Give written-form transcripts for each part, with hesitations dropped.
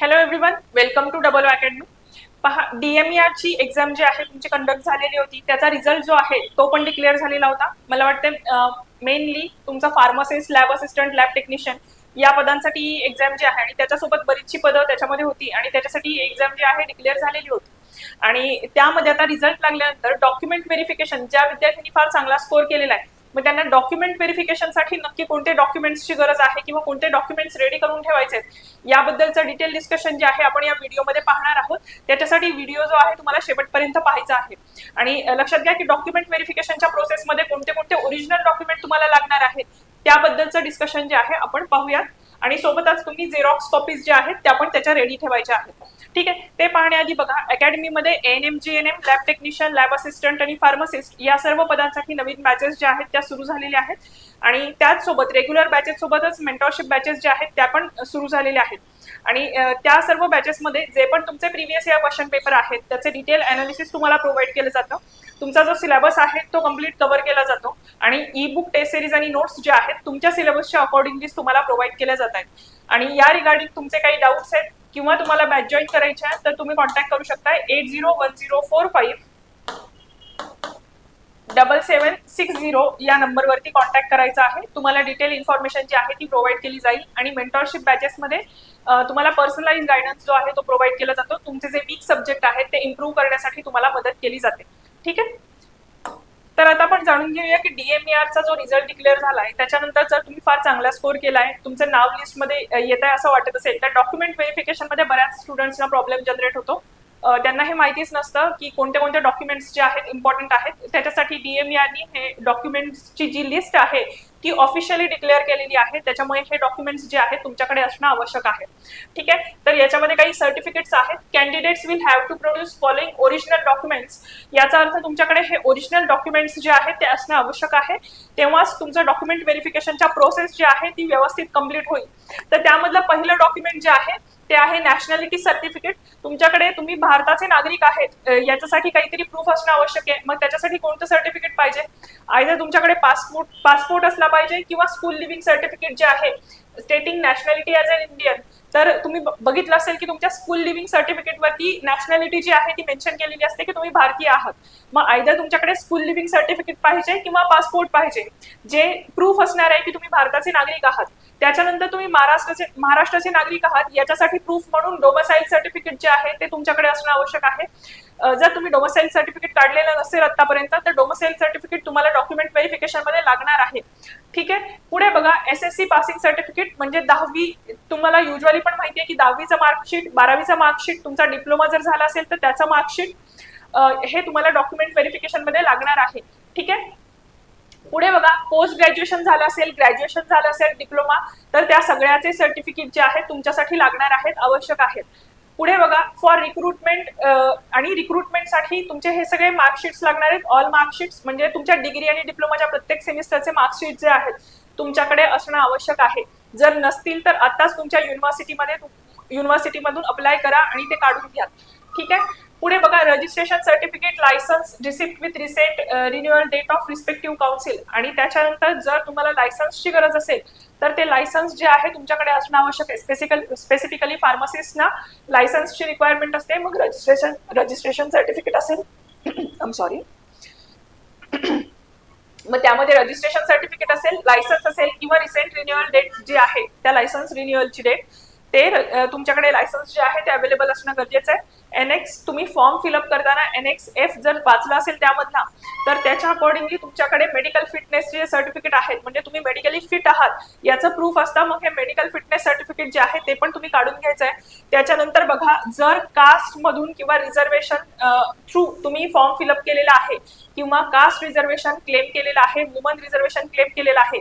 Hello everyone, welcome to double academy. पहा, DMER ची exam जी आहे तुमची कंडक्ट झालेली होती, त्याचा रिझल्ट जो आहे तो पण डिक्लेअर झालेला होता. मला वाटते मेनली तुमचा pharmacist, lab assistant, lab technician या पदांसाठी एक्झाम जी आहे आणि त्याच्यासोबत बरीचशी पदं त्याच्यामध्ये होती आणि त्याच्यासाठी एक्झाम जी आहे डिक्लेअर झालेली होती. आणि त्यामध्ये आता रिझल्ट लागल्यानंतर डॉक्युमेंट व्हेरिफिकेशन, ज्या विद्यार्थ्यांनी फार चांगला स्कोर केलेला आहे मग त्यांना डॉक्युमेंट व्हेरिफिकेशनसाठी नक्की कोणते डॉक्युमेंट्सची गरज आहे किंवा कोणते डॉक्युमेंट्स रेडी करून ठेवायचे आहेत याबद्दलचं डिटेल डिस्कशन जे आहे आपण या व्हिडिओमध्ये पाहणार आहोत. त्याच्यासाठी व्हिडिओ जो आहे तुम्हाला शेवटपर्यंत पाहायचा आहे. आणि लक्षात घ्या की डॉक्युमेंट व्हेरिफिकेशनच्या प्रोसेसमध्ये कोणते कोणते ओरिजिनल डॉक्युमेंट तुम्हाला लागणार आहेत त्याबद्दलचं डिस्कशन जे आहे आपण पाहूयात. आणि सोबतच तुम्ही झेरॉक्स कॉपीज ज्या आहेत त्या पण त्याच्या रेडी ठेवायच्या आहेत. ठीक आहे, ते पाहण्याआधी बघा, अकॅडमीमध्ये ANM, GNM, lab technician, lab assistant आणि फार्मासिस्ट या सर्व पदांसाठी नवीन बॅचेस ज्या आहेत त्या सुरू झालेल्या आहेत. आणि त्याचसोबत रेग्युलर बॅचेस सोबतच मेंटॉरशिप बॅचेस ज्या आहेत त्या पण सुरू झालेल्या आहेत. आणि त्या सर्व बॅचेसमध्ये जे पण तुमचे प्रिव्हियस इयर क्वेश्चन पेपर आहेत त्याचे डिटेल अनालिसिस तुम्हाला प्रोव्हाइड केलं जातं. तुमचा जो सिलेबस आहे तो कम्प्लीट कव्हर केला जातो आणि ई बुक, टेस्ट सिरीज आणि नोट्स जे आहेत तुमच्या सिलेबसच्या अकॉर्डिंगलीच तुम्हाला प्रोव्हाइड केल्या जात आहेत. आणि या रिगार्डिंग तुमचे काही डाऊट्स आहेत किंवा तुम्हाला बॅच जॉईन करायचे आहे तर तुम्ही कॉन्टॅक्ट करू शकता 8010457760 या नंबरवरती कॉन्टॅक्ट करायचा आहे. तुम्हाला डिटेल इन्फॉर्मेशन जी आहे ती प्रोव्हाइड केली जाईल. आणि मेंटॉरशिप बॅचेसमध्ये तुम्हाला पर्सनलाइज गायडन्स जो आहे तो प्रोव्हाइड केला जातो. तुमचे जे वीक सब्जेक्ट आहेत ते इम्प्रूव्ह करण्यासाठी तुम्हाला मदत केली जाते. ठीक आहे, तर आता आपण जाणून घेऊया की DMERचा जो रिझल्ट डिक्लेअर झालाय त्याच्यानंतर जर तुम्ही फार चांगला स्कोर केलाय, तुमचं नाव लिस्टमध्ये येत आहे असं वाटत असेल तर डॉक्युमेंट व्हेरिफिकेशनमध्ये बऱ्याच स्टुडंट्सना प्रॉब्लेम जनरेट होतो. त्यांना हे माहितीच नसतं की कोणते कोणते डॉक्युमेंट्स जे आहेत इम्पॉर्टंट आहेत. त्याच्यासाठी DMERनी हे डॉक्युमेंट्सची जी लिस्ट आहे ती ऑफिशियली डिक्लेअर केलेली आहे. त्याच्यामुळे हे डॉक्युमेंट्स जे आहेत तुमच्याकडे असणं आवश्यक आहे. ठीक आहे, तर याच्यामध्ये काही सर्टिफिकेट्स आहेत. Candidates will have to produce following original documents. याचा अर्थ तुमच्याकडे हे ओरिजिनल डॉक्युमेंट्स जे आहेत ते असणं आवश्यक आहे. तेव्हाच तुमचं डॉक्युमेंट व्हेरिफिकेशनच्या प्रोसेस जी आहे ती व्यवस्थित कंप्लीट होईल. तर त्यामधलं पहिलं डॉक्युमेंट जे आहे ते आहे नॅशनॅलिटी सर्टिफिकेट. तुमच्याकडे तुम्ही भारताचे नागरिक आहेत याच्यासाठी काहीतरी प्रूफ असणं आवश्यक आहे. मग त्याच्यासाठी कोणतं सर्टिफिकेट पाहिजे? आयदर तुमच्याकडे पासपोर्ट असला पाहिजे किंवा स्कूल लिव्हिंग सर्टिफिकेट जे आहे stating nationality as an Indian. तर तुम्ही बघितलं असेल की तुमच्या स्कूल लिव्हिंग सर्टिफिकेटवरती नॅशनॅलिटी जी आहे ती मेन्शन केलेली असते की तुम्ही भारतीय आहात. मग आयदर तुमच्याकडे स्कूल लिव्हिंग सर्टिफिकेट पाहिजे किंवा पासपोर्ट पाहिजे जे प्रूफ असणार आहे की तुम्ही भारताचे नागरिक आहात. त्याच्यानंतर तुम्ही महाराष्ट्राचे नागरिक आहात याच्यासाठी प्रूफ म्हणून डोमसाईल सर्टिफिकेट जे आहे ते तुमच्याकडे असणं आवश्यक आहे. जर तुम्ही डोमसाईल सर्टिफिकेट काढलेलं नसेल आतापर्यंत तर डोमसाईल सर्टिफिकेट तुम्हाला डॉक्युमेंट व्हेरिफिकेशन मध्ये लागणार आहे. ठीक आहे, पुढे बघा, SSC पासिंग सर्टिफिकेट म्हणजे 10वी. तुम्हाला युजली पण माहिती आहे की 10वीचं मार्कशीट, 12वीचं मार्कशीट, तुमचा डिप्लोमा जर झाला असेल तर त्याचं मार्कशीट हे तुम्हाला डॉक्युमेंट व्हेरिफिकेशन मध्ये लागणार आहे. ठीक आहे, पुढे बघा, पोस्ट ग्रॅज्युएशन झालं असेल, ग्रॅज्युएशन झालं असेल, डिप्लोमा, तर त्या सगळ्याचे सर्टिफिकेट जे आहेत तुमच्यासाठी लागणार आहेत, आवश्यक आहेत. पुढे बघा, फॉर रिक्रुटमेंट आणि रिक्रुटमेंटसाठी तुमचे हे सगळे मार्कशीट्स लागणार आहेत. ऑल मार्कशीट्स म्हणजे तुमच्या डिग्री आणि डिप्लोमाच्या प्रत्येक सेमिस्टरचे मार्कशीट जे आहेत तुमच्याकडे असणं आवश्यक आहे. जर नसतील तर आताच तुमच्या युनिव्हर्सिटीमधून अप्लाय करा आणि ते काढून घ्या. ठीक आहे, पुढे बघा, registration certificate, licence, receipt with recent renewal date of respective council. आणि त्याच्यानंतर जर तुम्हाला लायसन्सची गरज असेल तर ते लायसन्स जे आहे तुमच्याकडे असणं आवश्यक आहे. स्पेसिफिकली फार्मसिस्टना लायसन्सची रिक्वायरमेंट असते. मग रजिस्ट्रेशन सर्टिफिकेट असेल आय सॉरी मग त्यामध्ये रजिस्ट्रेशन सर्टिफिकेट असेल, लायसन्स असेल किंवा रिसेंट रिन्युअल डेट जी आहे त्या लायसन्स रिन्युअलची डेट ते तुमच्याकडे लायसन्स जे आहे ते अवेलेबल असणं गरजेचं आहे. NX तुम्ही फॉर्म फिलअप करताना NXF जर वाचला असेल त्यामधला तर त्याच्या अकॉर्डिंगली तुमच्याकडे मेडिकल फिटनेसचे सर्टिफिकेट आहेत म्हणजे तुम्ही मेडिकली फिट आहात याचं प्रूफ असतं. मग हे मेडिकल फिटनेस सर्टिफिकेट जे आहे ते पण तुम्ही काढून घ्यायचं आहे. त्याच्यानंतर बघा, जर कास्ट मधून किंवा रिझर्वेशन थ्रू तुम्ही फॉर्म फिलअप केलेला आहे किंवा कास्ट रिझर्वेशन क्लेम केलेलं आहे, वुमन रिझर्वेशन क्लेम केलेलं आहे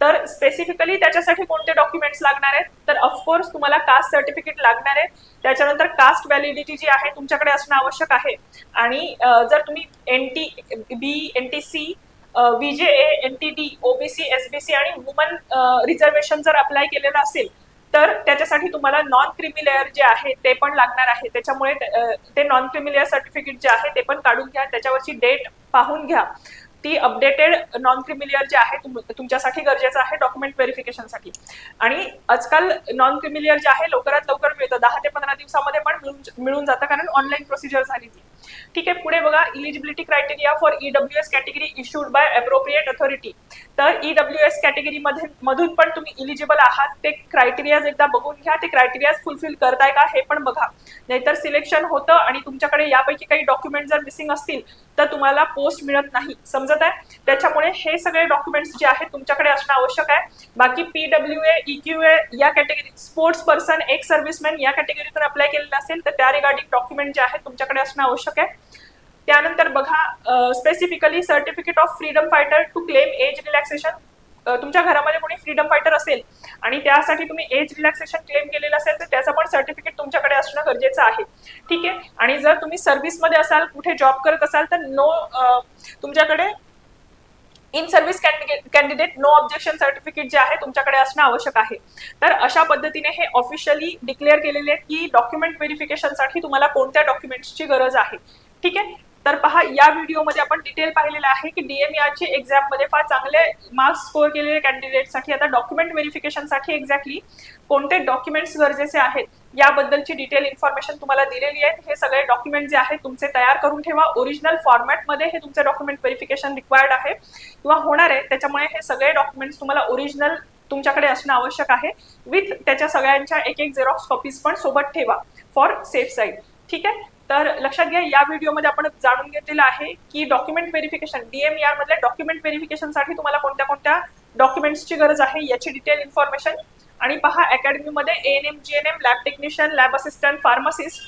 तर स्पेसिफिकली त्याच्यासाठी कोणते डॉक्युमेंट्स लागणार आहेत? तर ऑफकोर्स तुम्हाला कास्ट सर्टिफिकेट लागणार आहे. त्याच्यानंतर कास्ट व्हॅलिडिटी जी आहे तुमच्याकडे असणं आवश्यक आहे. आणि जर तुम्ही NTB, NTC, VJA, NTD, OBC, SBC आणि वुमन रिझर्वेशन जर अप्लाय केलेलं असेल तर त्याच्यासाठी तुम्हाला नॉन क्रिमी लेअर जे आहे ते पण लागणार आहे. त्याच्यामुळे ते नॉन क्रिमी लेअर सर्टिफिकेट जे आहे ते पण काढून घ्या. त्याच्यावरची डेट पाहून घ्या. ती अपडेटेड नॉन क्रिमिलियर जे आहे तुमच्यासाठी गरजेचं आहे डॉक्युमेंट व्हेरिफिकेशनसाठी. आणि आजकाल नॉन क्रिमिलियर जे आहे लवकरात लवकर मिळतं, 10 ते दिवसामध्ये पण मिळून जातं, कारण ऑनलाईन प्रोसिजर झालेली. ठीक आहे, पुढे बघा, eligibility criteria for EWS category issued by appropriate authority. तर EWS कॅटेगरी मधून पण तुम्ही इलिजिबल आहात, ते क्रायटेरियाज एकदा बघून घ्या, ते क्रायटेरियाज फुलफिल करताय का हे पण बघा. नाहीतर सिलेक्शन होतं आणि तुमच्याकडे यापैकी काही डॉक्युमेंट जर मिसिंग असतील तर तुम्हाला पोस्ट मिळत नाही, समजत आहे. त्याच्यामुळे हे सगळे डॉक्युमेंट्स जे आहेत तुमच्याकडे असणं आवश्यक आहे. बाकी PWA, EQA या कॅटेगरी, स्पोर्ट्स पर्सन, एक सर्व्हिसमॅन या कॅटेगरीतून अप्लाय केलेलं असेल तर त्या रिगार्डिंग डॉक्युमेंट जे आहेत तुमच्याकडे असणं आवश्यक आहे. त्यानंतर बघा, specifically certificate of freedom fighter to claim age relaxation. तुमच्या घरामध्ये कोणी फ्रीडम फायटर असेल आणि त्यासाठी तुम्ही एज रिलॅक्सेशन क्लेम केलेलं असेल तर त्याचं पण सर्टिफिकेट तुमच्याकडे असणं गरजेचं आहे. ठीक आहे, आणि जर तुम्ही सर्व्हिसमध्ये असाल, कुठे जॉब करत असाल तर तुमच्याकडे in service candidate no objection certificate जे आहे तुमच्याकडे असणं आवश्यक आहे. तर अशा पद्धतीने हे ऑफिशियली डिक्लेअर केलेले आहे की डॉक्युमेंट व्हेरिफिकेशनसाठी तुम्हाला कोणत्या डॉक्युमेंट्सची गरज आहे. ठीक आहे, तर पहा, या व्हिडिओमध्ये आपण डिटेल पाहिलेलं आहे की DMERची एक्झाम मध्ये फार चांगले मार्क्स स्कोर केलेले कॅन्डिडेटसाठी आता डॉक्युमेंट व्हेरिफिकेशनसाठी एक्झॅक्टली कोणते डॉक्युमेंट्स गरजेचे आहेत याबद्दलची डिटेल इन्फॉर्मेशन तुम्हाला दिलेली आहे. हे सगळे डॉक्युमेंट जे आहेत तुमचे तयार करून ठेवा. ओरिजिनल फॉर्मॅटमध्ये हे तुमचे डॉक्युमेंट व्हेरिफिकेशन रिक्वायर्ड आहे किंवा होणार आहे, त्याच्यामुळे हे सगळे डॉक्युमेंट्स तुम्हाला ओरिजिनल तुमच्याकडे असणं आवश्यक आहे. विथ त्याच्या सगळ्यांच्या एक झेरॉक्स कॉपीज पण सोबत ठेवा फॉर सेफ साईड. ठीक आहे, तर लक्षात घ्या, या व्हिडिओमध्ये आपण जाणून घेतलेलं आहे की डॉक्युमेंट व्हेरिफिकेशन, DMER मधल्या डॉक्युमेंट व्हेरिफिकेशनसाठी तुम्हाला कोणत्या कोणत्या डॉक्युमेंट्सची गरज आहे याची डिटेल इन्फॉर्मेशन. आणि पहा, अकॅडमीमध्ये ANM, GNM, lab technician, lab assistant, pharmacist,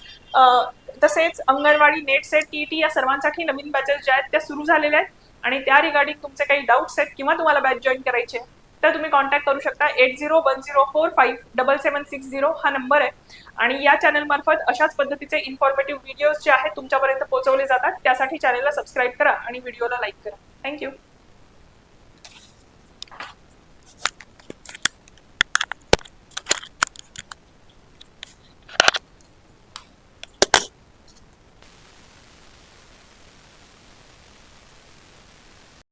तसेच अंगणवाडी, नेट सेट, TET या सर्वांसाठी नवीन बॅचेस ज्या आहेत त्या सुरू झालेल्या आहेत. आणि त्या रिगार्डिंग तुमचे काही डाऊट्स आहेत किंवा तुम्हाला बॅच जॉईन करायचे तर तुम्ही कॉन्टॅक्ट करू शकता. 8010457760 हा नंबर आहे. आणि या चॅनल मार्फत अशाच पद्धतीचे इन्फॉर्मेटिव्ह व्हिडिओज जे आहेत तुमच्यापर्यंत पोहोचवले जातात. त्यासाठी चॅनलला सबस्क्राईब करा आणि व्हिडिओला लाईक करा. थँक्यू.